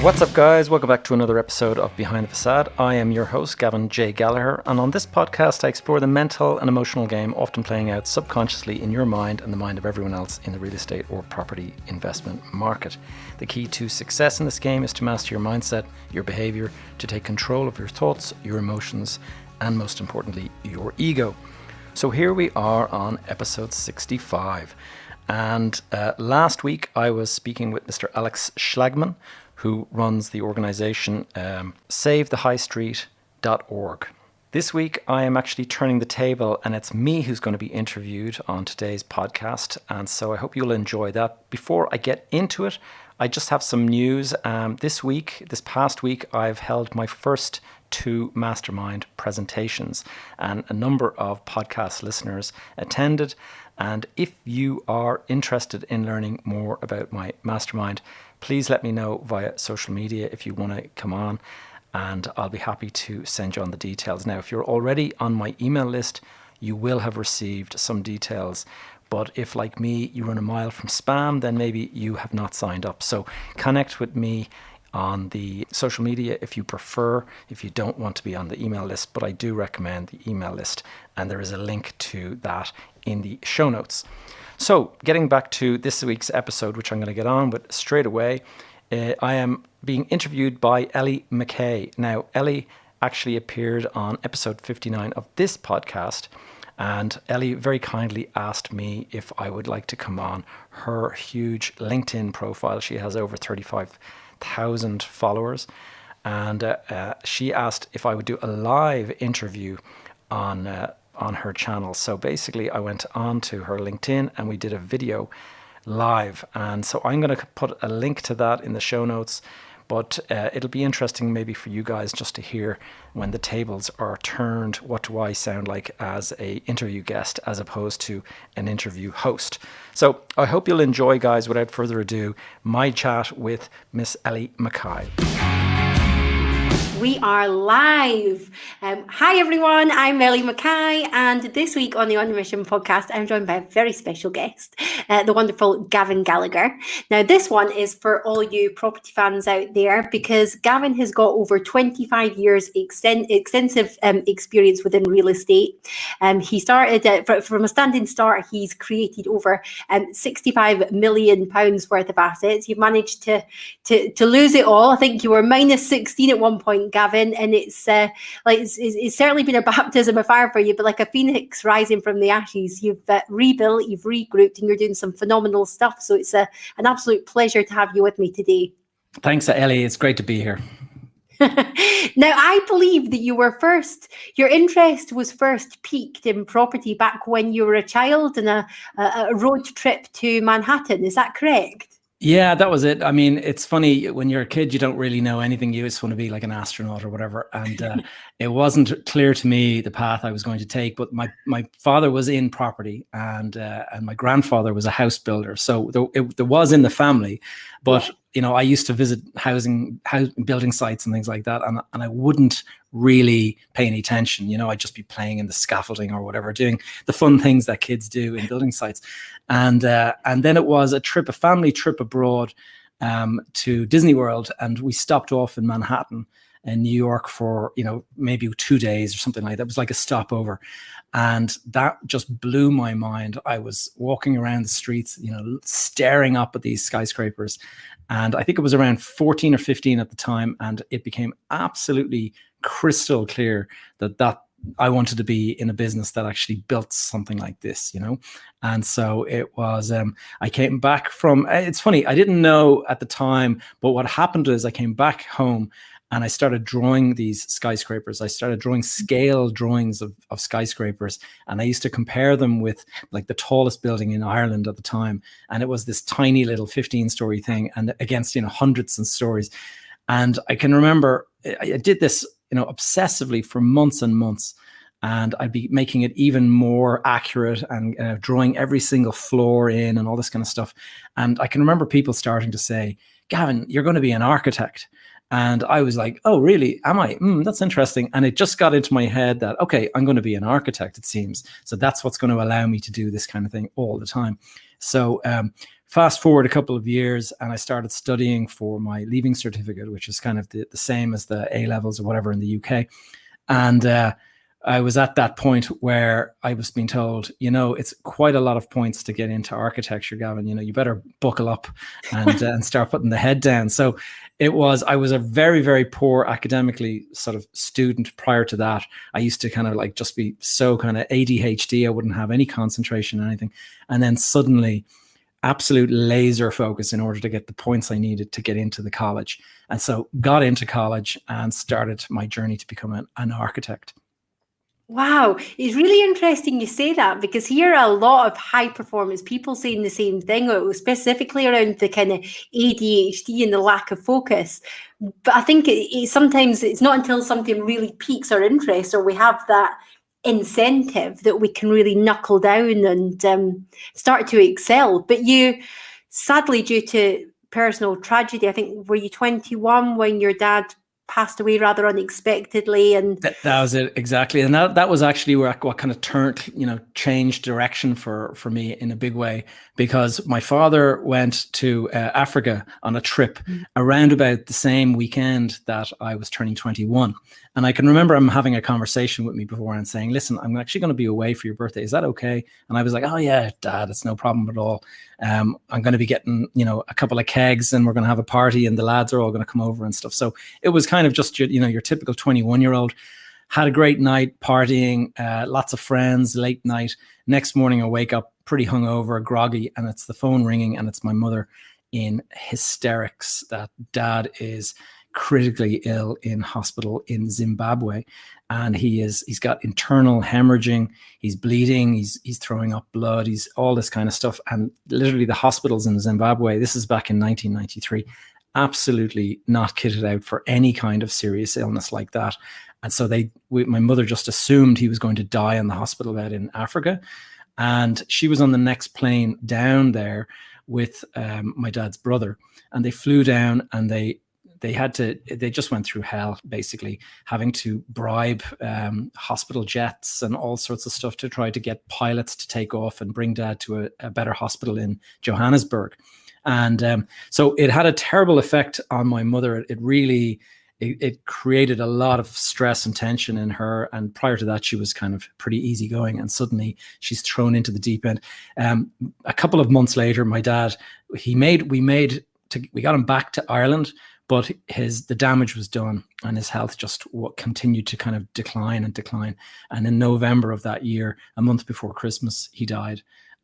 What's up, guys? Welcome back to another episode of Behind the Facade. I am your host, Gavin J. Gallagher, and on this podcast I explore the mental and emotional game often playing out subconsciously in your mind and the mind of everyone else in the real estate or property investment market. The key to success in this game is to master your mindset, your behavior, to take control of your thoughts, your emotions, and most importantly, your ego. So here we are on episode 65. And last week I was speaking with Mr. Alex Schlagman, who runs the organization SaveTheHighStreet.org. This week I am actually turning the table, and it's me who's going to be interviewed on today's podcast, and so I hope you'll enjoy that. Before I get into it, I just have some news. This past week, I've held my first 2 mastermind presentations, and a number of podcast listeners attended. And if you are interested in learning more about my mastermind, please let me know via social media if you want to come on, and I'll be happy to send you on the details. Now, if you're already on my email list, you will have received some details. But if, like me, you run a mile from spam, then maybe you have not signed up. So connect with me on the social media if you prefer, if you don't want to be on the email list. But I do recommend the email list, and there is a link to that in the show notes. So getting back to this week's episode, which I'm going to get on with straight away, I am being interviewed by Ellie McKay. Now, Ellie actually appeared on episode 59 of this podcast, and Ellie very kindly asked me if I would like to come on her huge LinkedIn profile. She has over 35,000 followers, and she asked if I would do a live interview on her channel. So basically I went on to her LinkedIn and we did a video live, and so I'm going to put a link to that in the show notes. But it'll be interesting maybe for you guys just to hear, when the tables are turned, what do I sound like as a interview guest as opposed to an interview host. So I hope you'll enjoy, guys. Without further ado, my chat with Miss Ellie McKay. We are live. Hi everyone, I'm Ellie McKay, and this week on the On a Mission podcast, I'm joined by a very special guest, the wonderful Gavin Gallagher. Now, this one is for all you property fans out there, because Gavin has got over 25 years extensive experience within real estate. He started from a standing start. He's created over £65 million worth of assets. You've managed to lose it all. I think you were minus 16 at one point, Gavin, and it's certainly been a baptism of fire for you, but like a phoenix rising from the ashes. You've rebuilt, you've regrouped, and you're doing some phenomenal stuff. So it's an absolute pleasure to have you with me today. Thanks, Ellie. It's great to be here. Now, I believe that your interest was first piqued in property back when you were a child and a road trip to Manhattan. Is that correct? Yeah, that was it. I mean, it's funny, when you're a kid, you don't really know anything. You just want to be like an astronaut or whatever. And it wasn't clear to me the path I was going to take. But my father was in property, and my grandfather was a house builder. So there was in the family. But, you know, I used to visit building sites and things like that. And I wouldn't really pay any attention. You know, I'd just be playing in the scaffolding or whatever, doing the fun things that kids do in building sites. And then it was a family trip abroad to Disney World, and we stopped off in Manhattan in New York for, you know, maybe 2 days or something like that. It was like a stopover, and that just blew my mind. I was walking around the streets, you know, staring up at these skyscrapers, and I think it was around 14 or 15 at the time, and it became absolutely crystal clear that I wanted to be in a business that actually built something like this, you know. And so it was, I came back from, it's funny, I didn't know at the time, but what happened is I came back home and I started drawing these skyscrapers. I started drawing scale drawings of skyscrapers, and I used to compare them with like the tallest building in Ireland at the time. And it was this tiny little 15-story thing, and against, you know, hundreds of stories. And I can remember I did this, you know, obsessively for months and months, and I'd be making it even more accurate and drawing every single floor in and all this kind of stuff. And I can remember people starting to say, Gavin, you're going to be an architect. And I was like, oh, really? Am I? That's interesting. And it just got into my head that, okay, I'm going to be an architect, it seems. So that's what's going to allow me to do this kind of thing all the time. So fast forward a couple of years, and I started studying for my leaving certificate, which is kind of the same as the A levels or whatever in the UK. And I was at that point where I was being told, it's quite a lot of points to get into architecture, Gavin. You better buckle up and start putting the head down. So I was a very, very poor academically sort of student prior to that. I used to kind of like just be so kind of ADHD. I wouldn't have any concentration or anything. And then suddenly absolute laser focus in order to get the points I needed to get into the college. And so got into college and started my journey to become an architect. Wow, it's really interesting you say that, because here are a lot of high performance people saying the same thing, specifically around the kind of ADHD and the lack of focus. But I think sometimes it's not until something really piques our interest or we have that incentive that we can really knuckle down and start to excel. But you, sadly, due to personal tragedy, I think, were you 21 when your dad passed away rather unexpectedly? And that was it, exactly. And that was actually what kind of changed direction for me in a big way, because my father went to Africa on a trip around about the same weekend that I was turning 21. And I can remember him having a conversation with me before and saying, listen, I'm actually going to be away for your birthday. Is that okay? And I was like, oh yeah, Dad, it's no problem at all. I'm going to be getting, a couple of kegs and we're going to have a party and the lads are all going to come over and stuff. So it was kind of just, your typical 21-year-old. Had a great night partying, lots of friends, late night. Next morning, I wake up pretty hungover, groggy, and it's the phone ringing and it's my mother in hysterics that Dad is critically ill in hospital in Zimbabwe. And he's got internal hemorrhaging, he's bleeding, he's throwing up blood, he's all this kind of stuff. And literally the hospitals in Zimbabwe, this is back in 1993, absolutely not kitted out for any kind of serious illness like that. And so my mother just assumed he was going to die in the hospital bed in Africa. And she was on the next plane down there with my dad's brother. And they flew down and they just went through hell, basically having to bribe hospital jets and all sorts of stuff to try to get pilots to take off and bring Dad to a better hospital in Johannesburg. And so it had a terrible effect on my mother. It really, it created a lot of stress and tension in her. And prior to that, she was kind of pretty easygoing. And suddenly she's thrown into the deep end. A couple of months later, my dad, we got him back to Ireland, but the damage was done and his health just continued to kind of decline. And in November of that year, a month before Christmas, he died.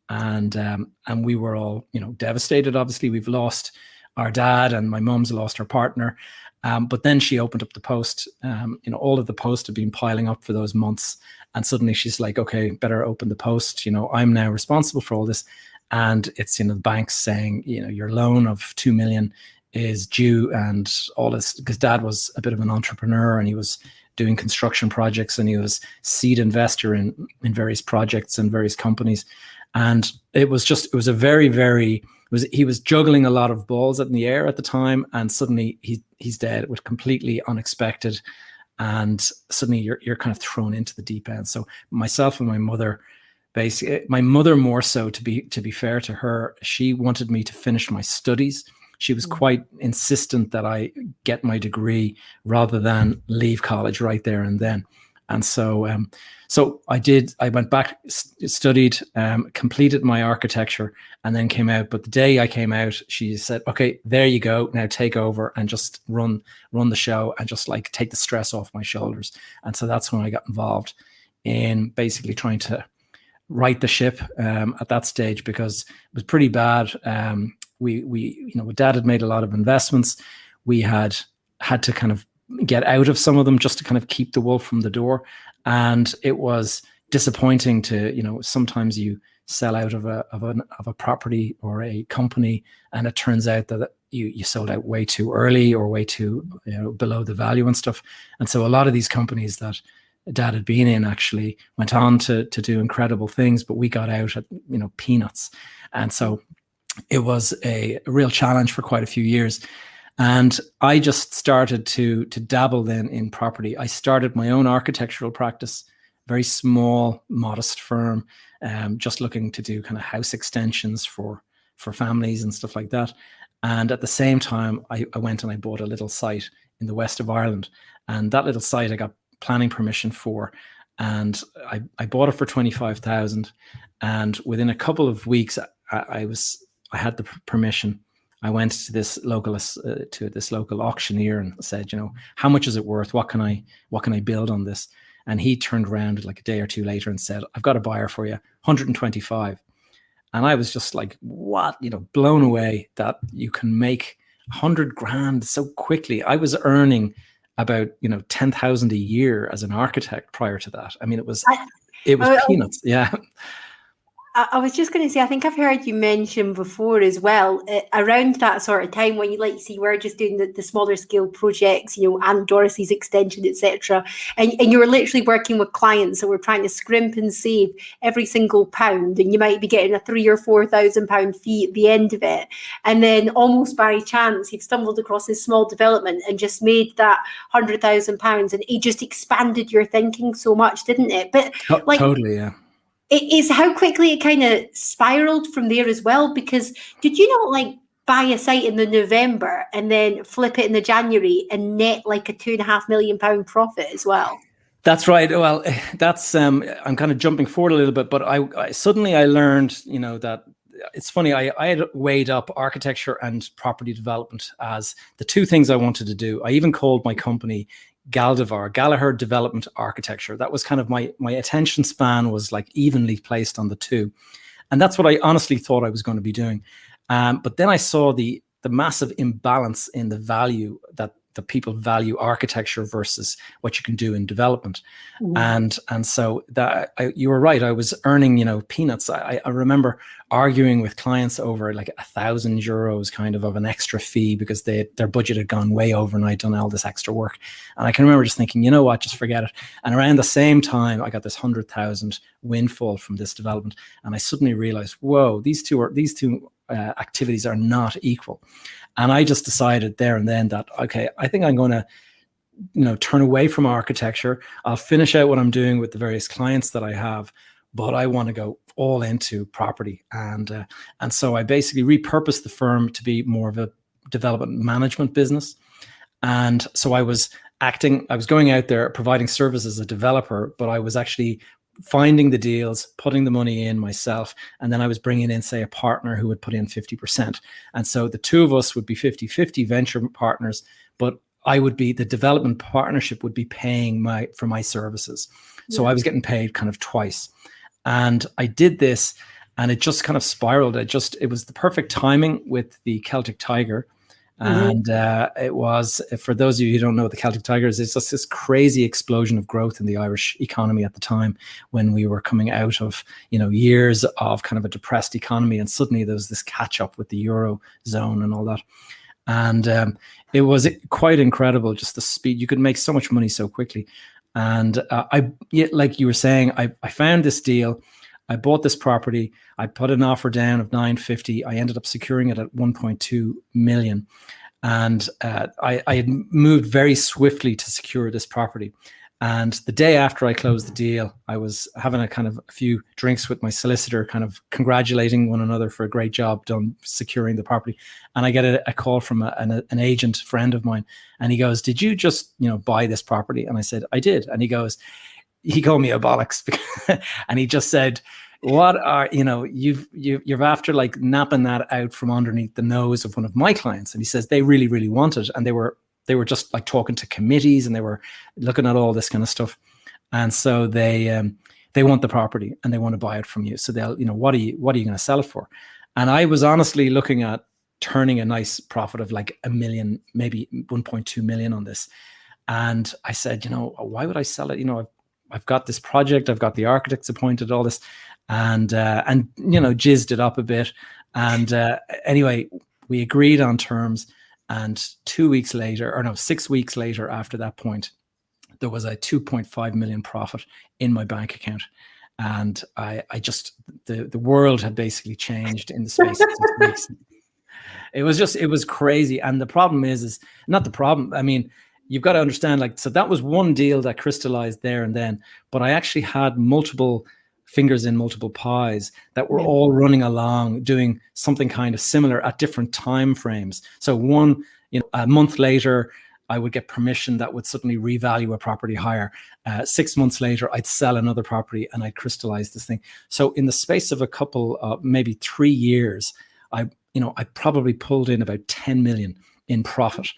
And we were all, devastated. Obviously, we've lost our dad and my mum's lost her partner. But then she opened up the post. All of the posts have been piling up for those months. And suddenly she's like, okay, better open the post. I'm now responsible for all this. And it's, the bank's saying, your loan of 2 million is due and all this, because Dad was a bit of an entrepreneur and he was doing construction projects and he was seed investor in various projects and various companies. And he was juggling a lot of balls in the air at the time. And suddenly he's dead. It was completely unexpected. And suddenly you're kind of thrown into the deep end. So myself and my mother, basically, my mother more so, to be fair to her, she wanted me to finish my studies. She was quite insistent that I get my degree rather than leave college right there and then. And so I did. I went back, studied, completed my architecture, and then came out. But the day I came out, she said, "Okay, there you go. Now take over and just run the show and just like take the stress off my shoulders." And so that's when I got involved in basically trying to right the ship at that stage, because it was pretty bad. Dad had made a lot of investments. We had to kind of get out of some of them just to kind of keep the wolf from the door. And it was disappointing to, sometimes you sell out of a property or a company and it turns out that you sold out way too early or way too, below the value and stuff. And so a lot of these companies that Dad had been in actually went on to do incredible things, but we got out at, peanuts. And so it was a real challenge for quite a few years. And I just started to dabble then in property. I started my own architectural practice, very small, modest firm, just looking to do kind of house extensions for families and stuff like that. And at the same time, I went and I bought a little site in the west of Ireland. And that little site I got planning permission for. And I bought it for 25,000. And within a couple of weeks, I had the permission. I went to this local auctioneer and said, how much is it worth? What can I build on this? And he turned around like a day or two later and said, I've got a buyer for you, 125. And I was just like, what? Blown away that you can make 100 grand so quickly. I was earning about 10,000 a year as an architect prior to that. I mean, it was peanuts. Yeah. I was just going to say, I think I've heard you mention before as well, around that sort of time when you were just doing the smaller scale projects, and Dorothy's extension, etc. And you were literally working with clients that were trying to scrimp and save every single pound, and you might be getting a £3,000 or £4,000 fee at the end of it. And then almost by chance, you've stumbled across this small development and just made that £100,000, and it just expanded your thinking so much, didn't it? But totally, yeah. It is how quickly it kind of spiraled from there as well, because did you not buy a site in the November and then flip it in the January and net like a £2.5 million profit as well? That's right. Well, that's I'm kind of jumping forward a little bit, but I suddenly learned, that it's funny. I had weighed up architecture and property development as the two things I wanted to do. I even called my company Gallagher Development Architecture. That was kind of my attention span was like evenly placed on the two. And that's what I honestly thought I was going to be doing. But then I saw the massive imbalance in the value that the people value architecture versus what you can do in development. Mm. And so you were right. I was earning, peanuts. I remember arguing with clients over like €1,000 kind of an extra fee because their budget had gone way over and I'd done all this extra work. And I can remember just thinking, you know what, just forget it. And around the same time, I got this 100,000 windfall from this development. And I suddenly realized, whoa, these two activities are not equal. And I just decided there and then that, okay, I think I'm going to, turn away from architecture. I'll finish out what I'm doing with the various clients that I have, but I want to go all into property. And so I basically repurposed the firm to be more of a development management business. And so I was going out there providing service as a developer, but I was actually finding the deals, putting the money in myself, and then I was bringing in, say, a partner who would put in 50%. And so the two of us would be 50-50 venture partners, but the development partnership would be paying for my services. Yeah. So I was getting paid kind of twice. And I did this and it just kind of spiraled. It was the perfect timing with the Celtic Tiger. And it was, for those of you who don't know what the Celtic Tigers, it's just this crazy explosion of growth in the Irish economy at the time when we were coming out of, years of kind of a depressed economy. And suddenly there was this catch up with the Eurozone and all that. And it was quite incredible, just the speed. You could make so much money so quickly. And like you were saying, I found this deal. I bought this property. I put an offer down of 950. I ended up securing it at 1.2 million. And I had moved very swiftly to secure this property. And the day after I closed the deal, I was having a few drinks with my solicitor, kind of congratulating one another for a great job done securing the property. And I get a call from an agent friend of mine. And he goes, did you just, buy this property? And I said, I did. And he called me a bollocks. And he just said, what are, you're after like napping that out from underneath the nose of one of my clients. And he says, they really, really want it. And they were just like talking to committees and they were looking at all this kind of stuff. And so they want the property and they want to buy it from you. So they'll, what are you going to sell it for? And I was honestly looking at turning a nice profit of like $1 million, maybe 1.2 million on this. And I said, why would I sell it? I've got this project, I've got the architects appointed, all this, and jizzed it up a bit. And anyway, we agreed on terms. And 6 weeks later after that point, there was a 2.5 million profit in my bank account. And I just, the world had basically changed in the space of 6 weeks. It was crazy. And the problem is not the problem. I mean, you've got to understand, like, so that was one deal that crystallized there and then, but I actually had multiple fingers in multiple pies that were all running along doing something kind of similar at different time frames. So a month later, I would get permission that would suddenly revalue a property higher. 6 months later, I'd sell another property and I'd crystallize this thing. So in the space of a couple of maybe 3 years, I probably pulled in about 10 million in profit.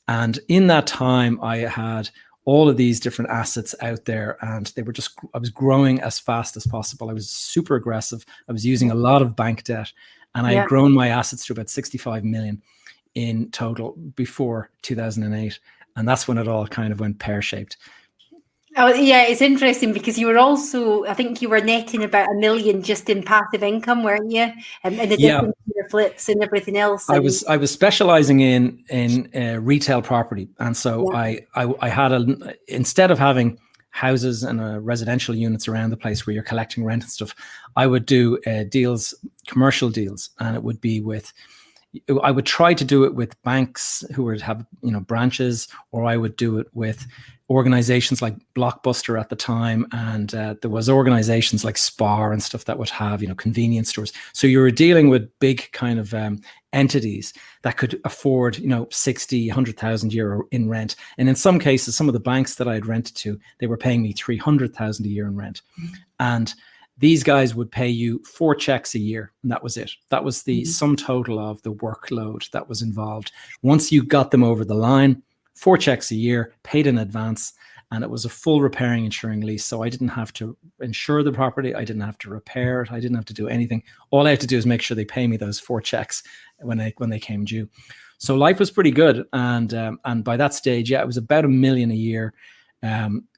And in that time, I had all of these different assets out there, and I was growing as fast as possible. I was super aggressive. I was using a lot of bank debt, and I had grown my assets to about 65 million in total before 2008. And that's when it all kind of went pear-shaped. Oh, yeah, it's interesting because you were also, I think you were netting about 1 million just in passive income, weren't you? In addition to your flips and everything else. I was specializing in retail property, and so I had instead of having houses and residential units around the place where you're collecting rent and stuff, I would do commercial deals, and it would be I would try to do it with banks who would have branches, or I would do it with organizations like Blockbuster at the time, and there was organizations like Spar and stuff that would have convenience stores. So you were dealing with big kind of entities that could afford 60, 100,000 euro in rent, and in some cases, some of the banks that I had rented to, they were paying me 300,000 a year in rent, and these guys would pay you 4 checks a year, and that was it. That was the sum total of the workload that was involved. Once you got them over the line, 4 checks a year, paid in advance, and it was a full repairing, insuring lease. So I didn't have to insure the property. I didn't have to repair it. I didn't have to do anything. All I had to do is make sure they pay me those 4 checks when they came due. So life was pretty good. And by that stage, it was about 1 million a year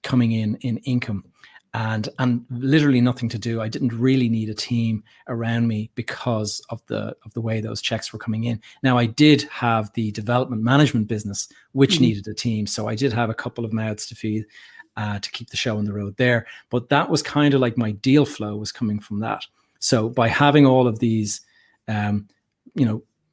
coming in income. And literally nothing to do. I didn't really need a team around me because of the way those checks were coming in. Now, I did have the development management business, which needed a team. So I did have a couple of mouths to feed to keep the show on the road there. But that was kind of like my deal flow was coming from that. So by having all of these,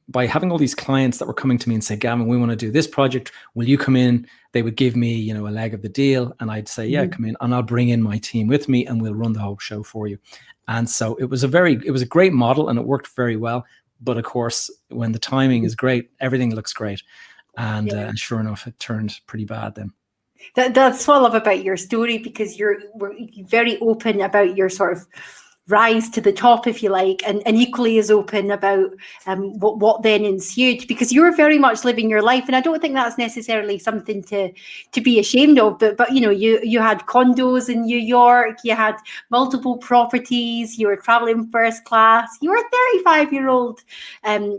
by having all these clients that were coming to me and say, Gavin, we want to do this project. Will you come in? They would give me, a leg of the deal. And I'd say, yeah, come in, and I'll bring in my team with me and we'll run the whole show for you. And so it was a great model, and it worked very well. But of course, when the timing is great, everything looks great. And sure enough, it turned pretty bad then. That's what I love about your story, because you're very open about your sort of rise to the top, if you like, and equally as open about what then ensued, because you're very much living your life. And I don't think that's necessarily something to be ashamed of, but you had condos in New York, you had multiple properties, you were traveling first class, you were a 35-year-old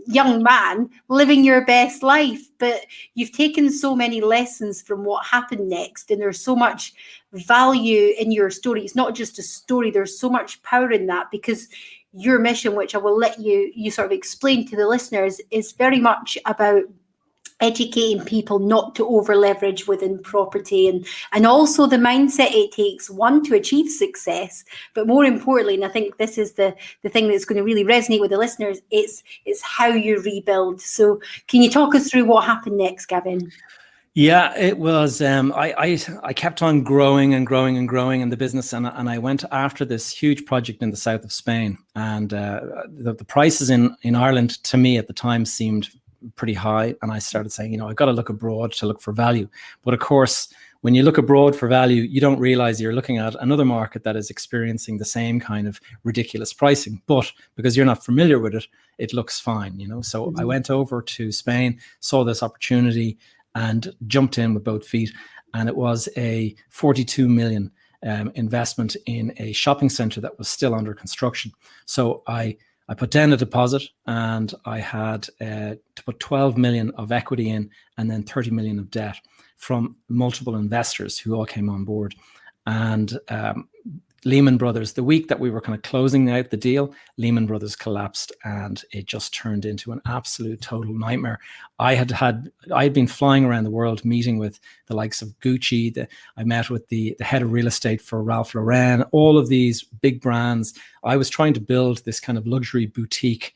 young man living your best life, but you've taken so many lessons from what happened next, and there's so much value in your story. It's not just a story, there's so much power in that, because your mission, which I will let you sort of explain to the listeners, is very much about educating people not to over leverage within property, and also the mindset it takes, one, to achieve success, but more importantly, and I think this is the thing that's going to really resonate with the listeners, it's how you rebuild. So can you talk us through what happened next, Gavin? Yeah, it was. I kept on growing and growing and growing in the business, and I went after this huge project in the south of Spain. And the prices in Ireland, to me at the time, seemed pretty high. And I started saying, I've got to look abroad to look for value. But of course, when you look abroad for value, you don't realize you're looking at another market that is experiencing the same kind of ridiculous pricing. But because you're not familiar with it, it looks fine. So I went over to Spain, saw this opportunity, and jumped in with both feet. And it was a 42 million investment in a shopping center that was still under construction. So I put down a deposit, and I had to put 12 million of equity in, and then 30 million of debt from multiple investors who all came on board. And Lehman Brothers, the week that we were kind of closing out the deal, Lehman Brothers collapsed, and it just turned into an absolute total nightmare. I had been flying around the world meeting with the likes of Gucci. I met with the head of real estate for Ralph Lauren, all of these big brands. I was trying to build this kind of luxury boutique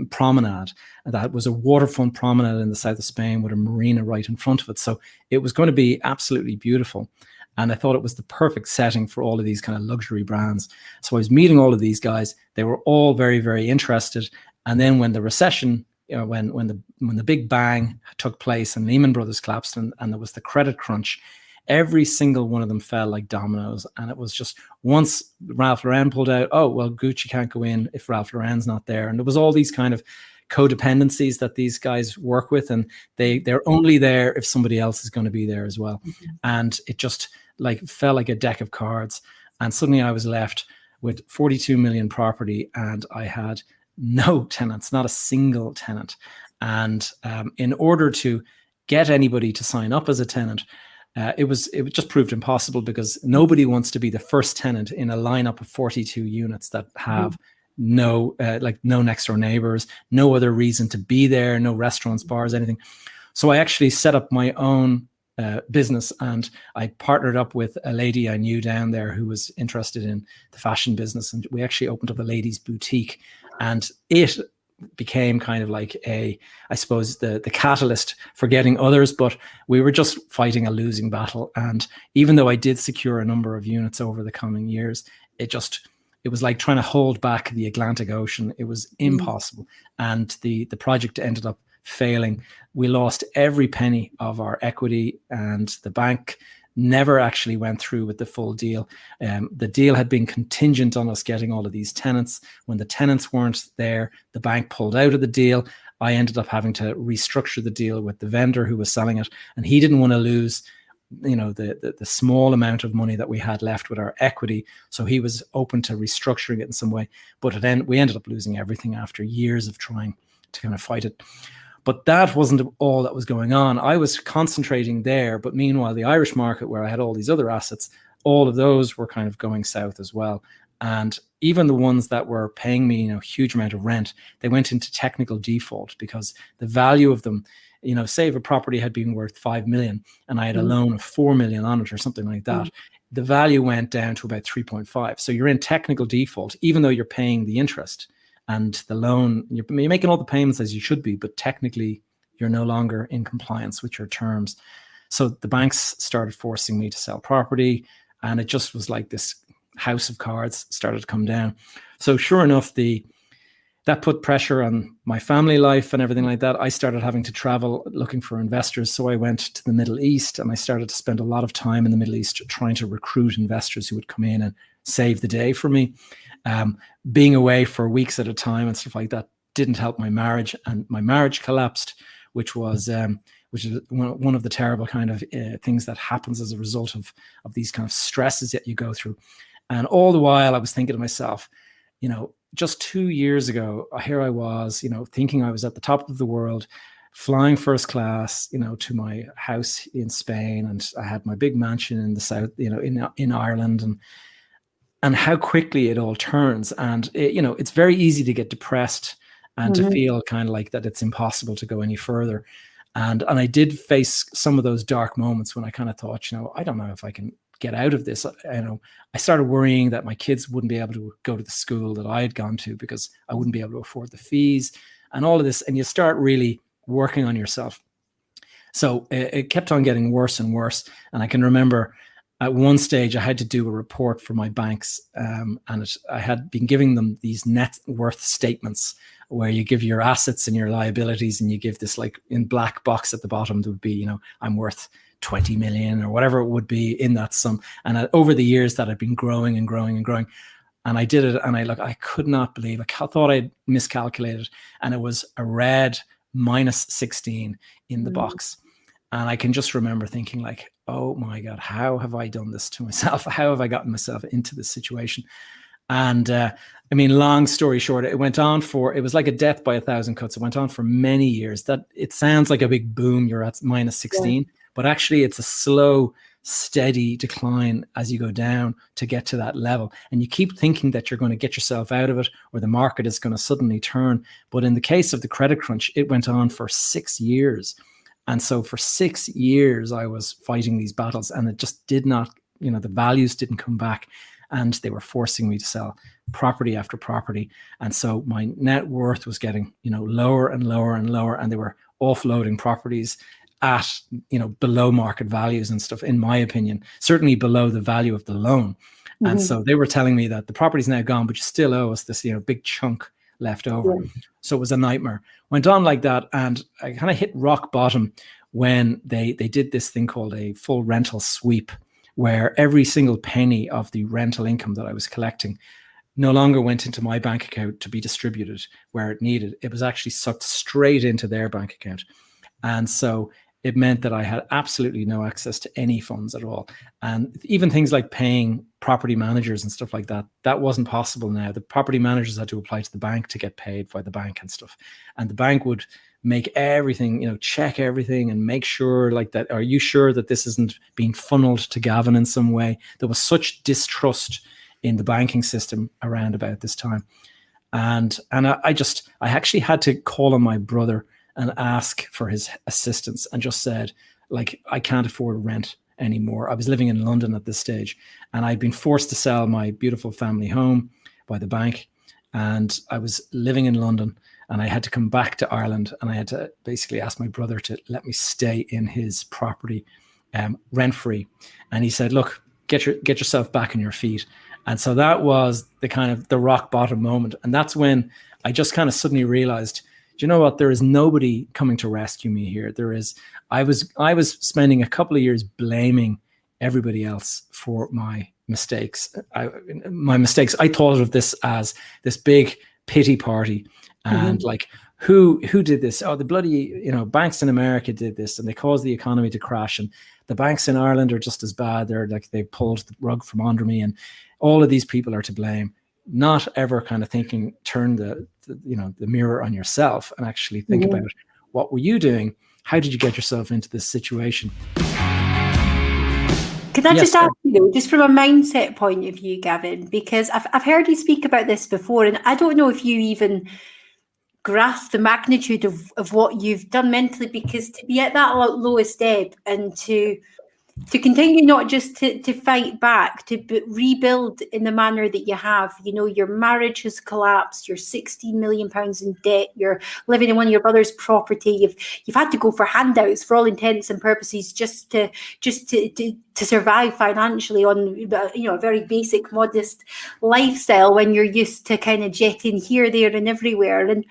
promenade that was a waterfront promenade in the south of Spain with a marina right in front of it. So it was going to be absolutely beautiful. And I thought it was the perfect setting for all of these kind of luxury brands. So I was meeting all of these guys. They were all very, very interested. And then when the recession, when the big bang took place and Lehman Brothers collapsed and there was the credit crunch, every single one of them fell like dominoes. And it was just, once Ralph Lauren pulled out, oh, well, Gucci can't go in if Ralph Lauren's not there. And there was all these kind of codependencies that these guys work with, and they're only there if somebody else is going to be there as well. Mm-hmm. And it just like felt like a deck of cards. And suddenly I was left with 42 million property, and I had no tenants, not a single tenant. And in order to get anybody to sign up as a tenant, it just proved impossible, because nobody wants to be the first tenant in a lineup of 42 units that have no next door neighbors, no other reason to be there, no restaurants, bars, anything. So I actually set up my own business, and I partnered up with a lady I knew down there who was interested in the fashion business, and we actually opened up a ladies' boutique, and it became kind of like I suppose the catalyst for getting others, but we were just fighting a losing battle. And even though I did secure a number of units over the coming years, it was like trying to hold back the Atlantic Ocean. It was impossible. And the project ended up failing. We lost every penny of our equity, and the bank never actually went through with the full deal. The deal had been contingent on us getting all of these tenants. When the tenants weren't there, the bank pulled out of the deal. I ended up having to restructure the deal with the vendor who was selling it, and he didn't want to lose the small amount of money that we had left with our equity. So he was open to restructuring it in some way. But we ended up losing everything after years of trying to kind of fight it. But that wasn't all that was going on. I was concentrating there, but meanwhile, the Irish market, where I had all these other assets, all of those were kind of going south as well. And even the ones that were paying me, a huge amount of rent, they went into technical default, because the value of them, say if a property had been worth 5 million and I had a loan of 4 million on it or something like that, the value went down to about 3.5. So you're in technical default, even though you're paying the interest. And the loan, you're making all the payments as you should be, but technically you're no longer in compliance with your terms. So the banks started forcing me to sell property, and it just was like this house of cards started to come down. So sure enough, that put pressure on my family life and everything like that. I started having to travel looking for investors. So I went to the Middle East, and I started to spend a lot of time in the Middle East trying to recruit investors who would come in and save the day for me. Being away for weeks at a time and stuff like that didn't help my marriage, and my marriage collapsed, which is one of the terrible kind of things that happens as a result of these kind of stresses that you go through. And all the while I was thinking to myself, just 2 years ago, here I was, thinking I was at the top of the world, flying first class, to my house in Spain, and I had my big mansion in the south, in Ireland, and how quickly it all turns. And it's very easy to get depressed and to feel kind of like that it's impossible to go any further. And I did face some of those dark moments when I kind of thought, I don't know if I can get out of this. I started worrying that my kids wouldn't be able to go to the school that I had gone to, because I wouldn't be able to afford the fees and all of this. And you start really working on yourself. So it kept on getting worse and worse. And I can remember at one stage I had to do a report for my banks, and I had been giving them these net worth statements where you give your assets and your liabilities, and you give this like in black box at the bottom. There would be, I'm worth 20 million or whatever it would be in that sum. And over the years that had been growing and growing and growing. And I did it, and I could not believe, I thought I'd miscalculated, and it was a red -16 in the box. And I can just remember thinking like, oh my God, how have I done this to myself? How have I gotten myself into this situation? And long story short, it was like a death by 1,000 cuts. It went on for many years. That it sounds like a big boom, you're at -16, but actually it's a slow, steady decline as you go down to get to that level. And you keep thinking that you're going to get yourself out of it, or the market is going to suddenly turn. But in the case of the credit crunch, it went on for 6 years. And so for 6 years, I was fighting these battles, and it just did not, the values didn't come back. and they were forcing me to sell property after property. And so my net worth was getting, lower and lower and lower, and they were offloading properties at, below market values and stuff, in my opinion, certainly below the value of the loan. And so they were telling me that the property's now gone, but you still owe us this, big chunk left over. Yeah. So it was a nightmare. Went on like that, and I kind of hit rock bottom when they did this thing called a full rental sweep, where every single penny of the rental income that I was collecting no longer went into my bank account to be distributed where it needed. It was actually sucked straight into their bank account. And so it meant that I had absolutely no access to any funds at all. And even things like paying property managers and stuff like that, that wasn't possible now. The property managers had to apply to the bank to get paid by the bank and stuff. And the bank would make everything, check everything and make sure like that. Are you sure that this isn't being funneled to Gavin in some way? There was such distrust in the banking system around about this time. And I actually had to call on my brother and ask for his assistance, and just said, like, I can't afford rent anymore. I was living in London at this stage, and I'd been forced to sell my beautiful family home by the bank. And I was living in London, and I had to come back to Ireland, and I had to basically ask my brother to let me stay in his property rent-free. And he said, look, get yourself back on your feet. And so that was the kind of the rock bottom moment. And that's when I just kind of suddenly realized, do you know what? There is nobody coming to rescue me here. I was spending a couple of years blaming everybody else for my mistakes. I thought of this as this big pity party, and like, who did this? Oh, the bloody, banks in America did this, and they caused the economy to crash. And the banks in Ireland are just as bad. They're like, they pulled the rug from under me, and all of these people are to blame. Not ever kind of thinking, turn the mirror on yourself and actually think about what were you doing? How did you get yourself into this situation? Could I just ask you, just from a mindset point of view, Gavin, because I've heard you speak about this before, and I don't know if you even grasp the magnitude of what you've done mentally, because to be at that lowest ebb and to continue not just to fight back, to rebuild in the manner that you have. Your marriage has collapsed. You're £16 million in debt. You're living in one of your brother's property. You've had to go for handouts for all intents and purposes just to survive financially on a very basic, modest lifestyle when you're used to kind of jetting here, there, and everywhere. And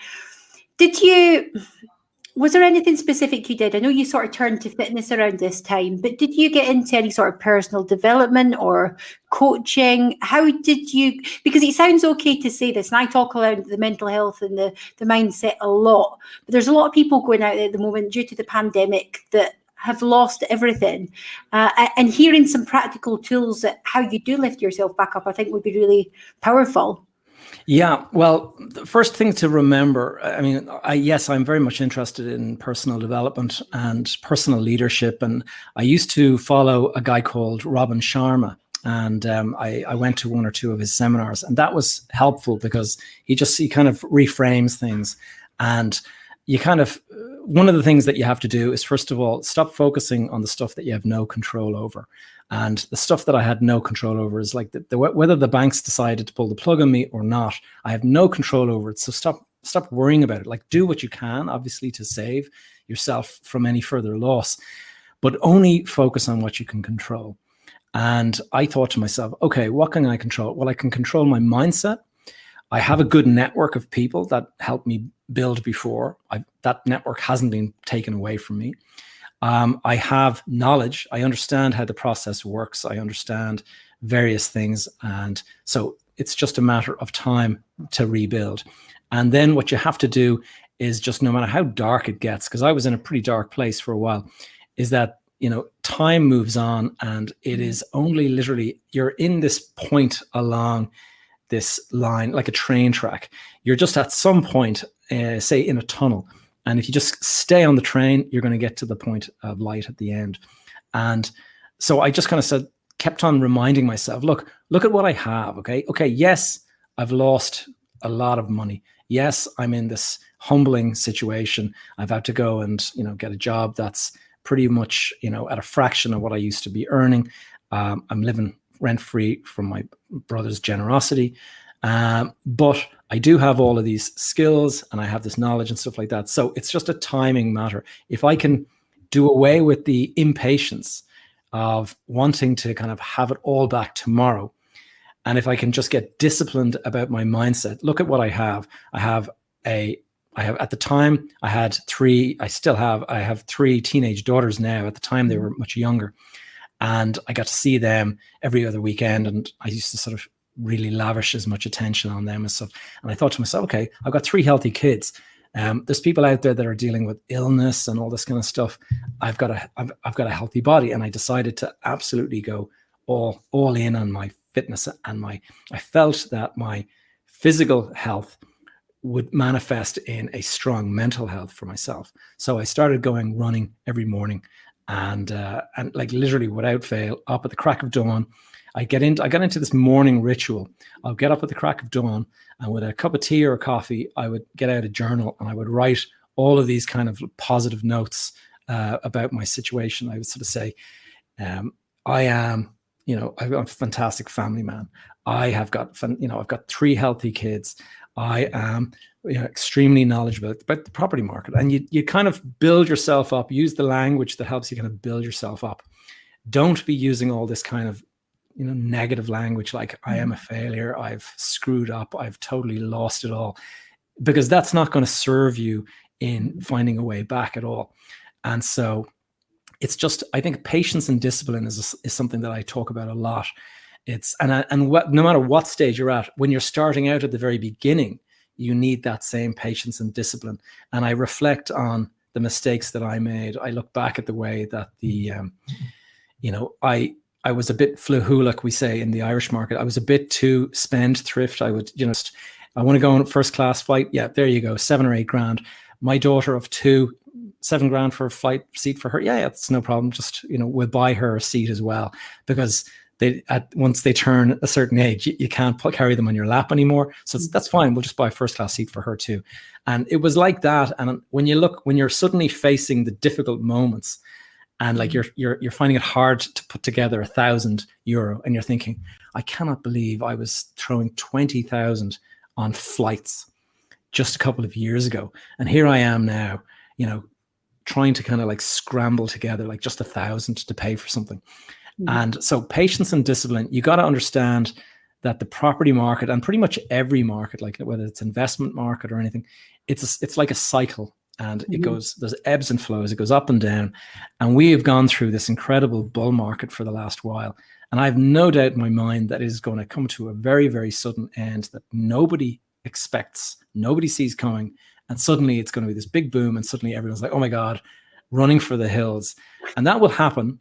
was there anything specific you did? I know you sort of turned to fitness around this time, but did you get into any sort of personal development or coaching? How did you, because it sounds okay to say this, and I talk about the mental health and the mindset a lot, but there's a lot of people going out there at the moment due to the pandemic that have lost everything. And hearing some practical tools at how you do lift yourself back up, I think would be really powerful. Yeah, well, the first thing to remember, I'm very much interested in personal development and personal leadership. And I used to follow a guy called Robin Sharma. And I went to one or two of his seminars, and that was helpful because he kind of reframes things. And one of the things that you have to do is, first of all, stop focusing on the stuff that you have no control over. And the stuff that I had no control over is like whether the banks decided to pull the plug on me or not. I have no control over it. So stop worrying about it. Like, do what you can, obviously, to save yourself from any further loss, but only focus on what you can control. And I thought to myself, okay, what can I control? Well, I can control my mindset. I have a good network of people that helped me build before. That network hasn't been taken away from me. I have knowledge. I understand how the process works. I understand various things. And so it's just a matter of time to rebuild. And then what you have to do is, just no matter how dark it gets, because I was in a pretty dark place for a while, is that, time moves on, and it is only literally, you're in this point along this line, like a train track. You're just at some point, say in a tunnel. And if you just stay on the train, you're going to get to the point of light at the end. And so I just kind of kept on reminding myself, look at what I have. Okay. Yes, I've lost a lot of money. Yes, I'm in this humbling situation. I've had to go and, get a job that's pretty much, at a fraction of what I used to be earning. I'm living rent-free from my brother's generosity. But I do have all of these skills and I have this knowledge and stuff like that. So it's just a timing matter. If I can do away with the impatience of wanting to kind of have it all back tomorrow, and if I can just get disciplined about my mindset, look at what I have. I have at the time I had three, I have three teenage daughters now. At the time they were much younger, and I got to see them every other weekend. And I used to sort of really lavish as much attention on them and stuff. And I thought to myself, okay, I've got three healthy kids. There's people out there that are dealing with illness and all this kind of stuff. I've got a healthy body, and I decided to absolutely go all in on my fitness. And I felt that my physical health would manifest in a strong mental health for myself. So I started going running every morning, and like literally without fail, up at the crack of dawn. I got into this morning ritual. I'll get up at the crack of dawn, and with a cup of tea or a coffee, I would get out a journal and I would write all of these kind of positive notes about my situation. I would sort of say, I've got a fantastic family man. I've got three healthy kids. I am extremely knowledgeable about the property market. And you kind of build yourself up, use the language that helps you kind of build yourself up. Don't be using all this kind of negative language like I am a failure, I've screwed up, I've totally lost it all, because that's not going to serve you in finding a way back at all. And so it's just, I think patience and discipline is something that I talk about a lot. No matter what stage you're at, when you're starting out at the very beginning, you need that same patience and discipline. And I reflect on the mistakes that I made. I look back at the way that I was a bit fluhulak, we say in the Irish market. I was a bit too spendthrift. I would, I want to go on a first class flight. Yeah, there you go, 7 or 8 grand. My daughter of 2, 7 grand for a flight seat for her. Yeah, it's no problem. Just, we'll buy her a seat as well, because once they turn a certain age, you can't carry them on your lap anymore. So that's fine. We'll just buy a first class seat for her too. And it was like that. And when you're suddenly facing the difficult moments, and like you're finding it hard to put together €1,000, and you're thinking, I cannot believe I was throwing 20,000 on flights just a couple of years ago, and here I am now, trying to kind of like scramble together like just 1,000 to pay for something. And so patience and discipline. You got to understand that the property market, and pretty much every market, like whether it's investment market or anything, it's like a cycle. And it goes, there's ebbs and flows, it goes up and down. And we have gone through this incredible bull market for the last while. And I have no doubt in my mind that it is going to come to a very, very sudden end that nobody expects, nobody sees coming. And suddenly it's going to be this big boom. And suddenly everyone's like, oh my God, running for the hills. And that will happen.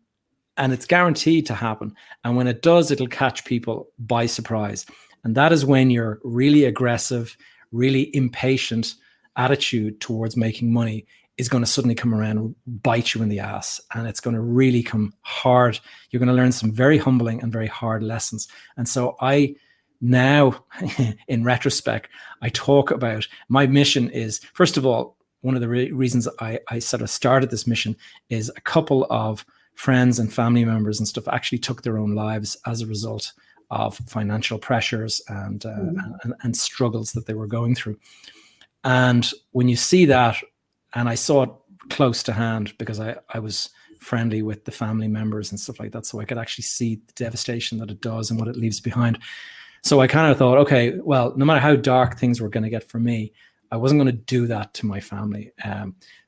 And it's guaranteed to happen. And when it does, it'll catch people by surprise. And that is when your really aggressive, really impatient attitude towards making money is going to suddenly come around and bite you in the ass, and it's going to really come hard. You're going to learn some very humbling and very hard lessons. And so I now, in retrospect, I talk about my mission is, first of all, one of the reasons I sort of started this mission is a couple of friends and family members and stuff actually took their own lives as a result of financial pressures and struggles that they were going through. And when you see that, and I saw it close to hand because I was friendly with the family members and stuff like that, so I could actually see the devastation that it does and what it leaves behind. So I kind of thought, okay, well, no matter how dark things were going to get for me, I wasn't going to do that to my family.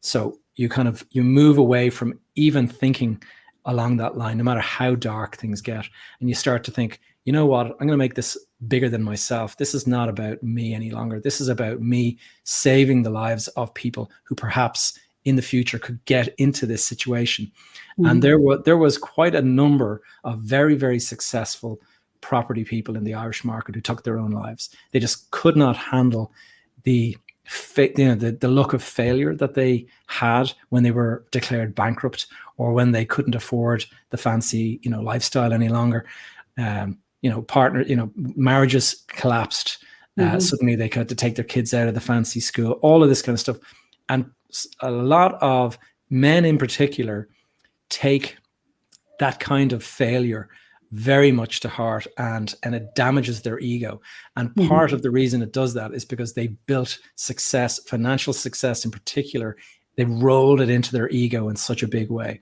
So you move away from even thinking along that line, no matter how dark things get, and you start to think, you know what, I'm going to make this bigger than myself. This is not about me any longer. This is about me saving the lives of people who perhaps in the future could get into this situation. And there was quite a number of very, very successful property people in the Irish market who took their own lives. They just could not handle the look of failure that they had when they were declared bankrupt, or when they couldn't afford the fancy, lifestyle any longer. Marriages collapsed. Suddenly they had to take their kids out of the fancy school, all of this kind of stuff. And a lot of men in particular take that kind of failure very much to heart, and it damages their ego. And part of the reason it does that is because they built success, financial success in particular, they rolled it into their ego in such a big way.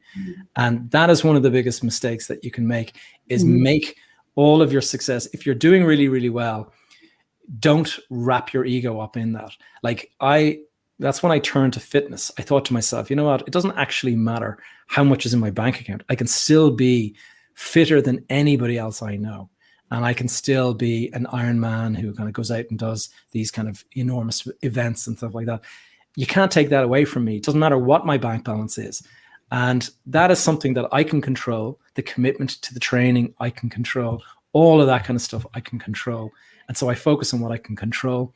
And that is one of the biggest mistakes that you can make, is make all of your success, if you're doing really, really well, don't wrap your ego up in that. Like that's when I turned to fitness. I thought to myself, you know what? It doesn't actually matter how much is in my bank account. I can still be fitter than anybody else I know. And I can still be an Iron Man who kind of goes out and does these kind of enormous events and stuff like that. You can't take that away from me. It doesn't matter what my bank balance is. And that is something that I can control. The commitment to the training, I can control. All of that kind of stuff, I can control. And so I focus on what I can control.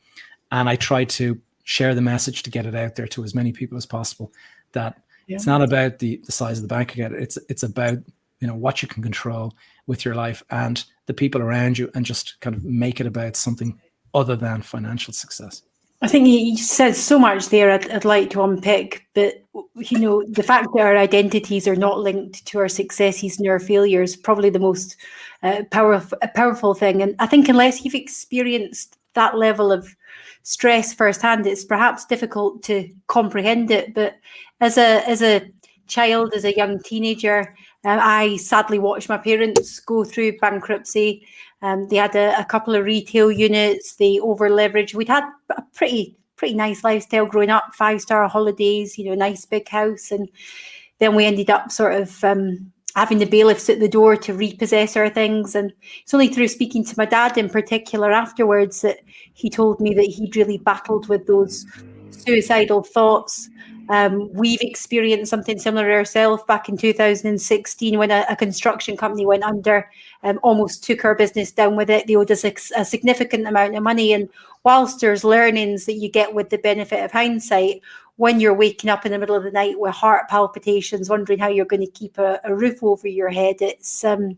And I try to share the message to get it out there to as many people as possible, that it's not about the size of the bank account. It's about, what you can control with your life and the people around you, and just kind of make it about something other than financial success. I think you said so much there I'd like to unpick, but the fact that our identities are not linked to our successes and our failures, probably the most powerful thing. And I think unless you've experienced that level of stress firsthand, it's perhaps difficult to comprehend it. But as a child, as a young teenager, I sadly watched my parents go through bankruptcy. They had a couple of retail units. They over leveraged. We'd had a pretty nice lifestyle growing up, 5-star holidays, nice big house. And then we ended up sort of having the bailiffs at the door to repossess our things. And it's only through speaking to my dad in particular afterwards that he told me that he'd really battled with those suicidal thoughts. We've experienced something similar ourselves back in 2016 when a construction company went under, almost took our business down with it. They owed us a significant amount of money. And whilst there's learnings that you get with the benefit of hindsight, when you're waking up in the middle of the night with heart palpitations, wondering how you're going to keep a roof over your head, it's something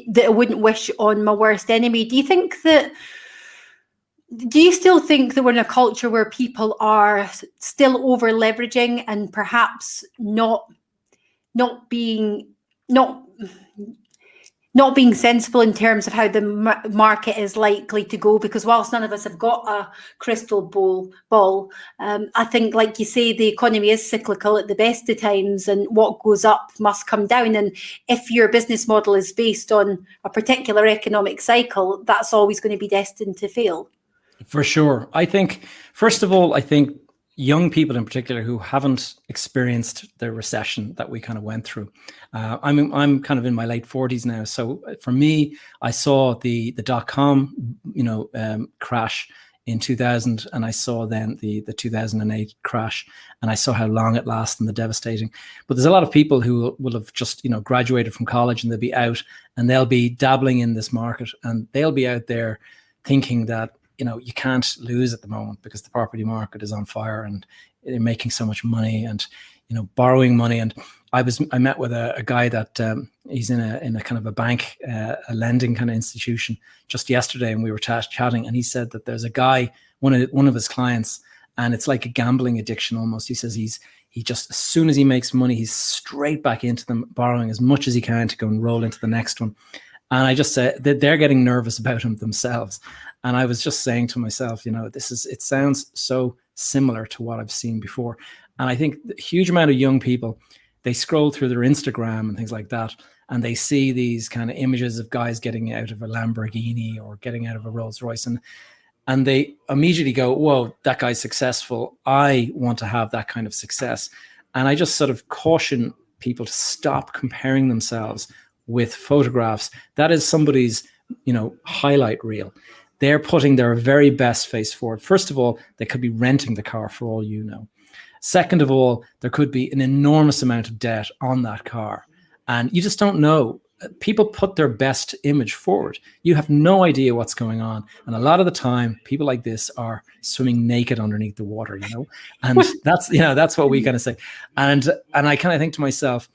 that I wouldn't wish on my worst enemy. Do you still think that we're in a culture where people are still over leveraging and perhaps not being sensible in terms of how the market is likely to go? Because whilst none of us have got a crystal ball, I think, like you say, the economy is cyclical at the best of times, and what goes up must come down. And if your business model is based on a particular economic cycle, that's always going to be destined to fail. For sure. I think, first of all, young people in particular who haven't experienced the recession that we kind of went through. I'm kind of in my late 40s now. So for me, I saw the dot-com, crash in 2000, and I saw then the 2008 crash, and I saw how long it lasted and the devastating. But there's a lot of people who will have just, graduated from college, and they'll be out and they'll be dabbling in this market, and they'll be out there thinking that, you can't lose at the moment because the property market is on fire and they're making so much money and, borrowing money. And I met with a guy that he's in a kind of a bank, a lending kind of institution just yesterday. And we were chatting, and he said that there's a guy, one of his clients, and it's like a gambling addiction almost. He says he just, as soon as he makes money, he's straight back into them, borrowing as much as he can to go and roll into the next one. And I just said that they're getting nervous about him themselves. And I was just saying to myself, it sounds so similar to what I've seen before. And I think a huge amount of young people, they scroll through their Instagram and things like that, and they see these kind of images of guys getting out of a Lamborghini or getting out of a Rolls Royce, and they immediately go, whoa, that guy's successful. I want to have that kind of success. And I just sort of caution people to stop comparing themselves with photographs. That is somebody's, highlight reel. They're putting their very best face forward. First of all, they could be renting the car for all you know. Second of all, there could be an enormous amount of debt on that car. And you just don't know. People put their best image forward. You have no idea what's going on. And a lot of the time, people like this are swimming naked underneath the water, And that's what we kind of say. And I kind of think to myself,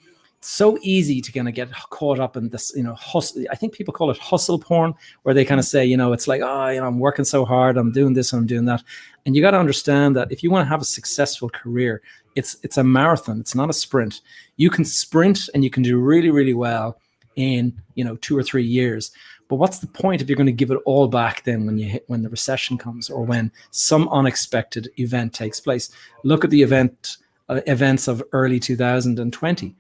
so easy to kind of get caught up in this, hustle. I think people call it hustle porn, where they kind of say, it's like, I'm working so hard, I'm doing this, I'm doing that. And you got to understand that if you want to have a successful career, it's a marathon. It's not a sprint. You can sprint and you can do really, really well in 2 or 3 years. But what's the point if you're going to give it all back then when the recession comes, or when some unexpected event takes place? Look at the events of early 2020.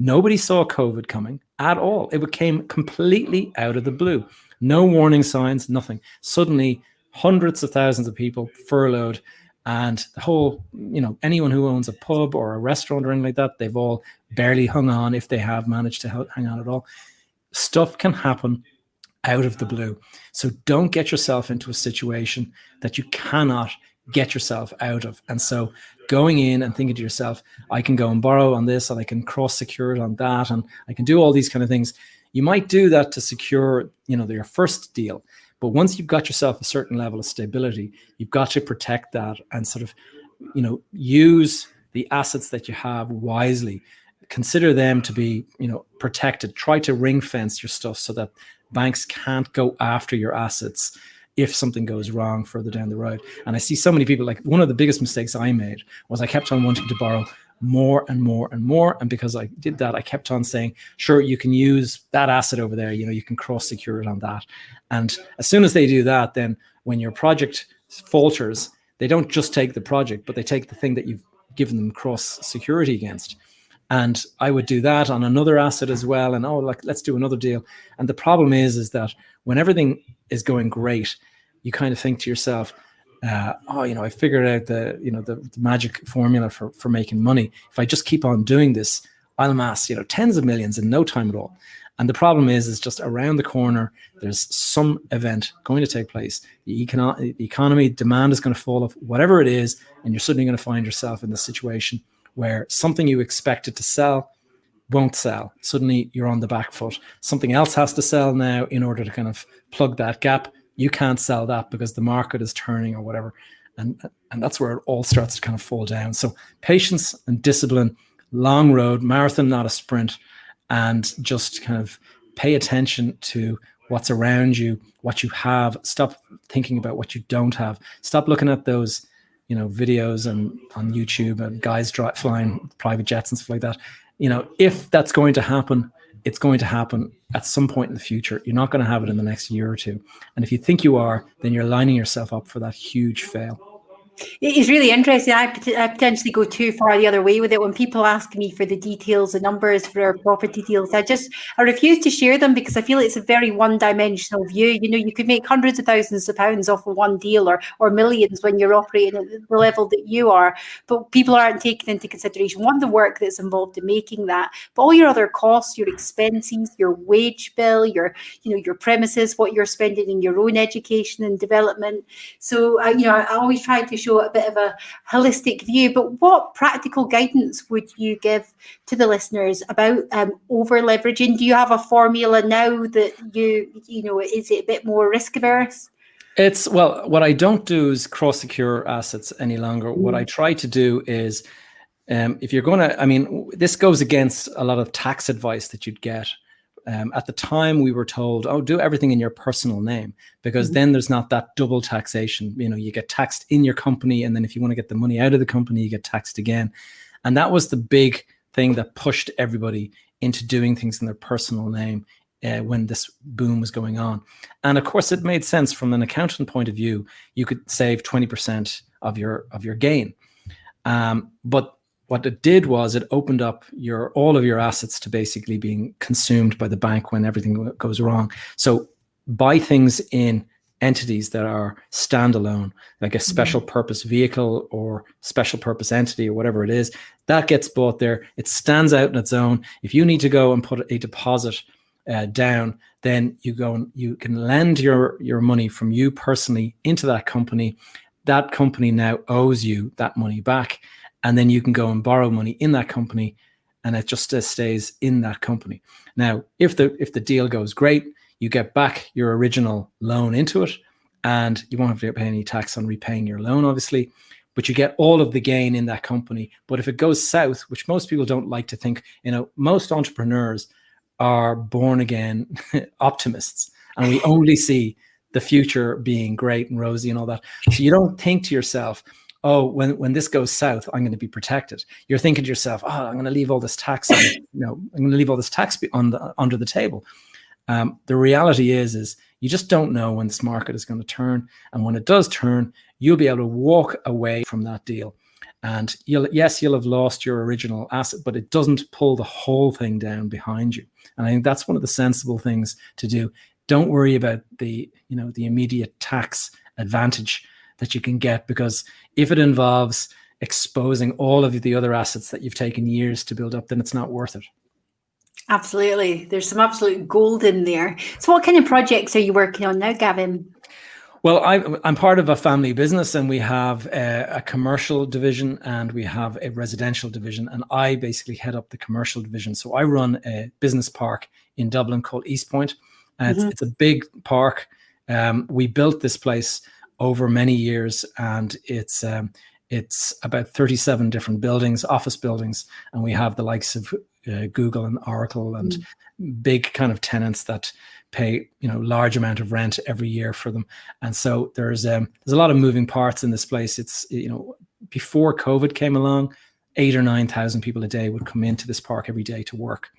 Nobody saw COVID coming at all. It came completely out of the blue. No warning signs, nothing. Suddenly, hundreds of thousands of people furloughed, and the whole, anyone who owns a pub or a restaurant or anything like that, they've all barely hung on, if they have managed to hang on at all. Stuff can happen out of the blue. So don't get yourself into a situation that you cannot get yourself out of. And so going in and thinking to yourself, I can go and borrow on this, and I can cross-secure it on that, and I can do all these kind of things. You might do that to secure, your first deal. But once you've got yourself a certain level of stability, you've got to protect that and sort of, use the assets that you have wisely. Consider them to be, protected. Try to ring fence your stuff so that banks can't go after your assets if something goes wrong further down the road. And I see so many people, like, one of the biggest mistakes I made was I kept on wanting to borrow more and more and more. And because I did that, I kept on saying, sure, you can use that asset over there, you can cross secure it on that. And as soon as they do that, then when your project falters, they don't just take the project, but they take the thing that you've given them cross security against. And I would do that on another asset as well. And let's do another deal. And the problem is that when everything is going great, you kind of think to yourself, I figured out the magic formula for making money. If I just keep on doing this, I'll amass, tens of millions in no time at all. And the problem is just around the corner, there's some event going to take place. The economy demand is going to fall off, whatever it is, and you're suddenly going to find yourself in the situation where something you expected to sell won't sell. Suddenly you're on the back foot. Something else has to sell now in order to kind of plug that gap. You can't sell that because the market is turning or whatever. And that's where it all starts to kind of fall down. So patience and discipline, long road, marathon, not a sprint, and just kind of pay attention to what's around you, what you have. Stop thinking about what you don't have. Stop looking at those videos and on YouTube and guys flying private jets and stuff like that. If that's going to happen, it's going to happen at some point in the future. You're not going to have it in the next year or two. And if you think you are, then you're lining yourself up for that huge fail. It's really interesting. I potentially go too far the other way with it. When people ask me for the details, the numbers for our property deals, I refuse to share them because I feel it's a very one-dimensional view. You could make hundreds of thousands of pounds off of one deal or millions when you're operating at the level that you are. But people aren't taking into consideration, one, the work that's involved in making that, but all your other costs, your expenses, your wage bill, your premises, what you're spending in your own education and development. So, I always try to show a bit of a holistic view, but what practical guidance would you give to the listeners about over leveraging? Do you have a formula now that is it a bit more risk averse? What I don't do is cross secure assets any longer. What I try to do is, if you're going to, this goes against a lot of tax advice that you'd get. At the time, we were told, do everything in your personal name, because then there's not that double taxation. You get taxed in your company, and then if you want to get the money out of the company, you get taxed again. And that was the big thing that pushed everybody into doing things in their personal name when this boom was going on. And of course, it made sense from an accountant point of view. You could save 20% of your gain. But what it did was it opened up all of your assets to basically being consumed by the bank when everything goes wrong. So buy things in entities that are standalone, like a special purpose vehicle or special purpose entity or whatever it is, that gets bought there. It stands out in its own. If you need to go and put a deposit down, then you go and you can lend your money from you personally into that company. That company now owes you that money back. And then you can go and borrow money in that company, and it just stays in that company. Now, if the deal goes great, you get back your original loan into it, and you won't have to pay any tax on repaying your loan, obviously, but you get all of the gain in that company. But if it goes south, which most people don't like to think, most entrepreneurs are born again optimists, and we only see the future being great and rosy and all that. So you don't think to yourself, oh, when this goes south, I'm going to be protected. You're thinking to yourself, oh, I'm going to leave all this tax, I'm going to leave all this tax under the table. The reality is you just don't know when this market is going to turn. And when it does turn, you'll be able to walk away from that deal. And you'll have lost your original asset, but it doesn't pull the whole thing down behind you. And I think that's one of the sensible things to do. Don't worry about the immediate tax advantage that you can get, because if it involves exposing all of the other assets that you've taken years to build up, then it's not worth it. Absolutely. There's some absolute gold in there. So what kind of projects are you working on now, Gavin? Well, I'm part of a family business, and we have a commercial division and we have a residential division, and I basically head up the commercial division. So I run a business park in Dublin called East Point. It's a big park. We built this place over many years, and it's about 37 different buildings, office buildings, and we have the likes of Google and Oracle and big kind of tenants that pay large amount of rent every year for them. And so there's a lot of moving parts in this place. It's before COVID came along, 8,000 or 9,000 people a day would come into this park every day to work.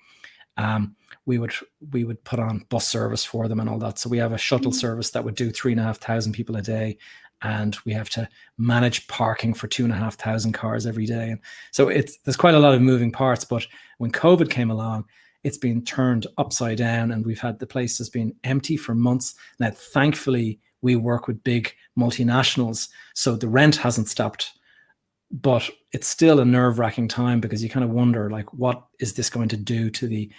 We would put on bus service for them and all that. So we have a shuttle service that would do 3,500 people a day, and we have to manage parking for 2,500 cars every day. And so there's quite a lot of moving parts. But when COVID came along, it's been turned upside down, and we've had the place has been empty for months. Now, thankfully, we work with big multinationals, so the rent hasn't stopped. But it's still a nerve-wracking time, because you kind of wonder, like, what is this going to do to the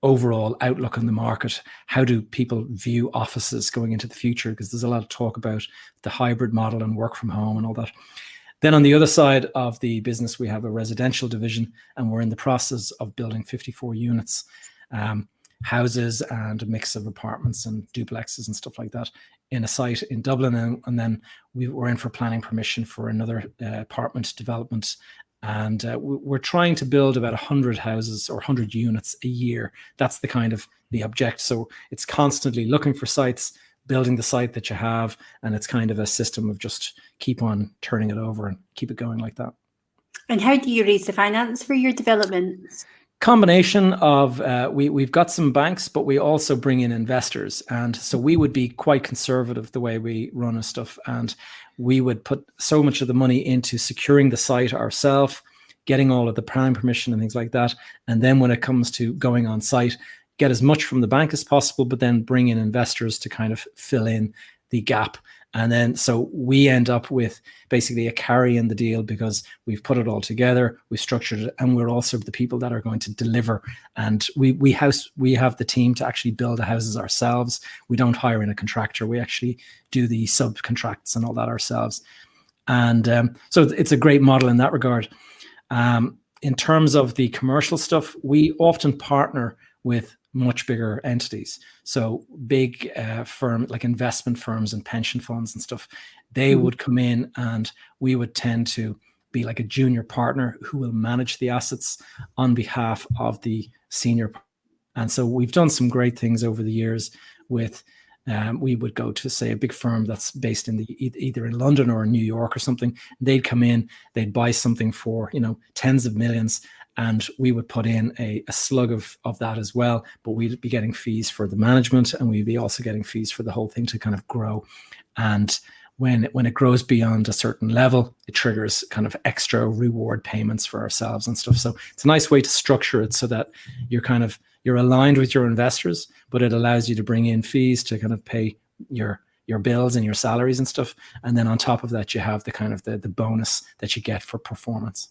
overall outlook on the market? How do people view offices going into the future? Because there's a lot of talk about the hybrid model and work from home and all that. Then on the other side of the business, we have a residential division, and we're in the process of building 54 units, houses and a mix of apartments and duplexes and stuff like that in a site in Dublin. And then we're in for planning permission for another apartment development. And we're trying to build about 100 houses or 100 units a year. That's the kind of the object. So it's constantly looking for sites, building the site that you have, and it's kind of a system of just keep on turning it over and keep it going like that. And how do you raise the finance for your developments? Combination of we've got some banks, but we also bring in investors, and so we would be quite conservative the way we run our stuff, and we would put so much of the money into securing the site ourselves, getting all of the planning permission and things like that, and then when it comes to going on site, get as much from the bank as possible, but then bring in investors to kind of fill in the gap. And then so we end up with basically a carry in the deal, because we've put it all together, we've structured it, and we're also the people that are going to deliver. And we have the team to actually build the houses ourselves. We don't hire in a contractor. We actually do the subcontracts and all that ourselves. And so it's a great model in that regard. In terms of the commercial stuff, we often partner with much bigger entities. So big firm like investment firms and pension funds and stuff, they would come in, and we would tend to be like a junior partner who will manage the assets on behalf of the senior. And so we've done some great things over the years with, we would go to, say, a big firm that's based in either in London or in New York or something. They'd come in, they'd buy something for, tens of millions, and we would put in a slug of that as well, but we'd be getting fees for the management, and we'd be also getting fees for the whole thing to kind of grow. And when it grows beyond a certain level, it triggers kind of extra reward payments for ourselves and stuff. So it's a nice way to structure it so that you're aligned with your investors, but it allows you to bring in fees to kind of pay your bills and your salaries and stuff. And then on top of that, you have the kind of the bonus that you get for performance.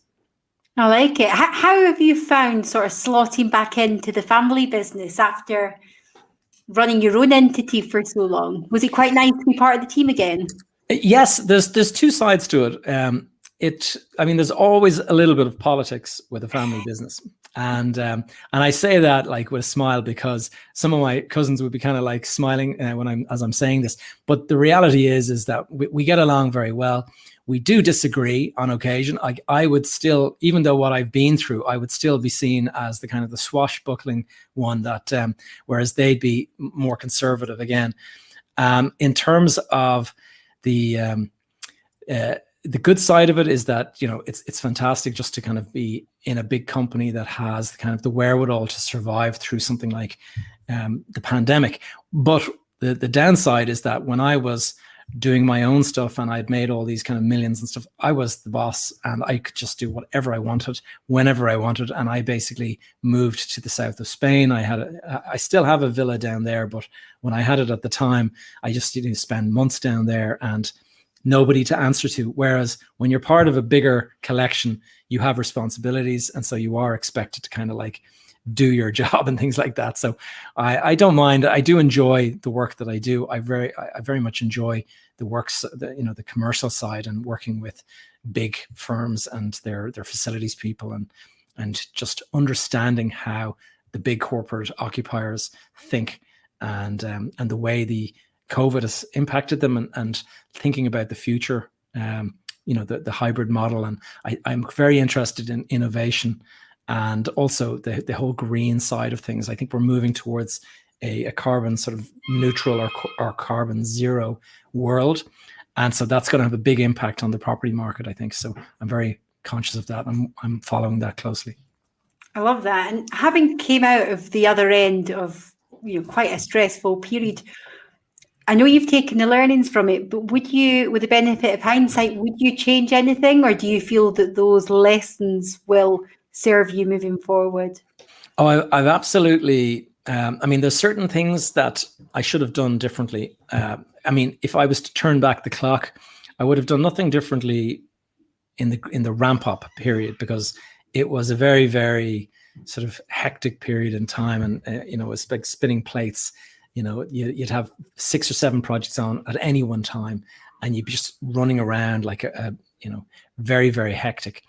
I like it. How have you found sort of slotting back into the family business after running your own entity for so long? Was it quite nice to be part of the team again? Yes, there's two sides to it. There's always a little bit of politics with a family business. And I say that like with a smile, because some of my cousins would be kind of like smiling as I'm saying this. But the reality is that we get along very well. We do disagree on occasion. I would still, even though what I've been through, I would still be seen as the kind of the swashbuckling one that, whereas they'd be more conservative again. In terms of the the good side of it is that, you know, it's fantastic just to kind of be in a big company that has kind of the wherewithal to survive through something like the pandemic. But the downside is that when I was doing my own stuff and I'd made all these kind of millions and stuff, I was the boss and I could just do whatever I wanted, whenever I wanted. And I basically moved to the south of Spain. I still have a villa down there, but when I had it at the time, I just didn't spend months down there and nobody to answer to. Whereas when you're part of a bigger collection, you have responsibilities. And so you are expected to kind of like do your job and things like that. So I don't mind. I do enjoy the work that I do. I very much enjoy the works, the commercial side and working with big firms and their facilities people and just understanding how the big corporate occupiers think and the way the COVID has impacted them and thinking about the future, the hybrid model. And I'm very interested in innovation and also the whole green side of things. I think we're moving towards a carbon sort of neutral or carbon zero world. And so that's going to have a big impact on the property market, I think. So I'm very conscious of that. I'm following that closely. I love that. And having came out of the other end of quite a stressful period, I know you've taken the learnings from it, but with the benefit of hindsight, would you change anything, or do you feel that those lessons will serve you moving forward? Oh, I've absolutely. There's certain things that I should have done differently. If I was to turn back the clock, I would have done nothing differently in the ramp up period, because it was a very, very sort of hectic period in time, and it was like spinning plates. You'd have 6 or 7 projects on at any one time, and you'd be just running around like very, very hectic.